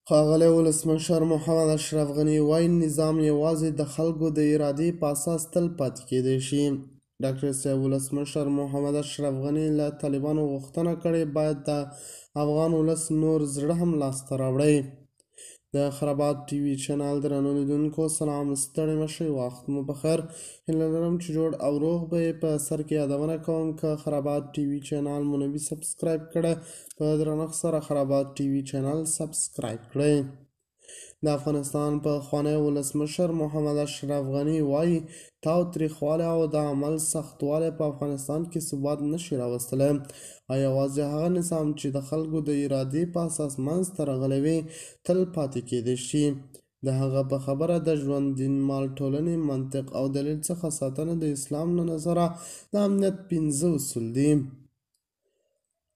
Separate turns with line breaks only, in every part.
ښاغلی ولسمشر محمد اشرف غني وایي نظام یوازې د خلکو د ارادې په اساس تل پاتې کېدی شي. ډاکټر صاحب ولسمشر محمد اشرف غني له طالبانو غوښتنه کړې باید د افغان ولس نور زړه هم لاسته راوړئ. د خرابات ټي وي چینل درنو لیدونکو سلام، ستړي مشئ، وخت مو بخیر. هیله لرم چې جوړ او روغ به یې. په سر کې یادونه کوم که خرابات ټي وي چینل مو نه وي سبسکرایب کړی، په درنښت سره خرابات ټي وي چینل سبسکرایب کړئ. د افغانستان پخوانی ولسمشر محمد اشرف غني وایي تاوتریخوالی او د عمل سختوالی په افغانستان کې ثبات نشي راوستلی، او یوازې هغه نظام چې د خلکو د ارادې په اساس منځته راغلی وي تل پاتې کېدی شي. د هغه په خبره د ژوند، دین، مال، ټولنې، منطق او دلیل څخه ساتنه د اسلام له نظره د امنیت 5 اصول دي،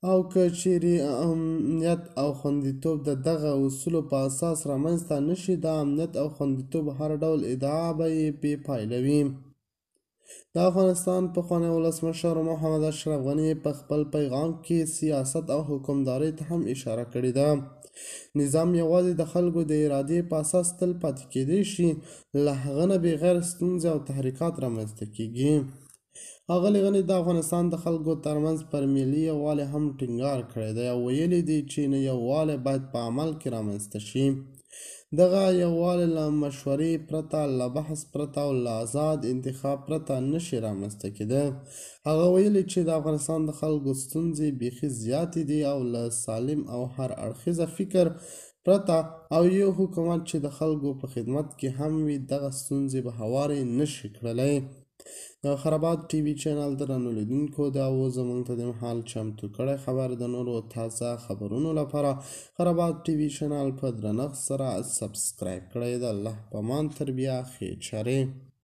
او که چیرې امنیت او خوندیتوب د دغه اصولو په اساس رامنځته نشي، د امنیت او خوندیتوب هر ډول ادعا به یې بې پایله وي. د افغانستان پخوانی ولسمشر محمد اشرف غني په خپل پیغام کې سیاست او حکومتدارۍ ته هم اشاره کړې ده. نظام یوازې د خلکو د ارادې په اساس تل پاتې کېدی شي، له هغه نه بغیر ستونزې او تحریکات رامنځته کېږي. ښاغلي غني د افغانستان د خلکو ترمنځ پر ملي یووالي هم ټینګار کړی دی او ویلي دي چې یووالی باید په عمل کې رامنځته شي. دغه یووالی له مشورې پرته، له بحث پرته او له آزاد انتخاب پرته نشي رامنځته کېده. هغه ویلي چې د افغانستان د خلکو ستونزې بیخي زیاتې دي او له سالم او هر اړخیزه فکر پرته او یو حکومت چې د خلکو په خدمت کې هم وي دغه ستونزې به هوارې نشي کړلی. د خرابات ټي وي چینل درنو لیدونکو دا و زموږ ته د مهال چمتو کړی خبر. د نورو تازه خبرونو لپاره خرابات ټي وي چینل په درنښت سره سبسکرایب کړئ. د الله په امان، تر بیا ښې چارې.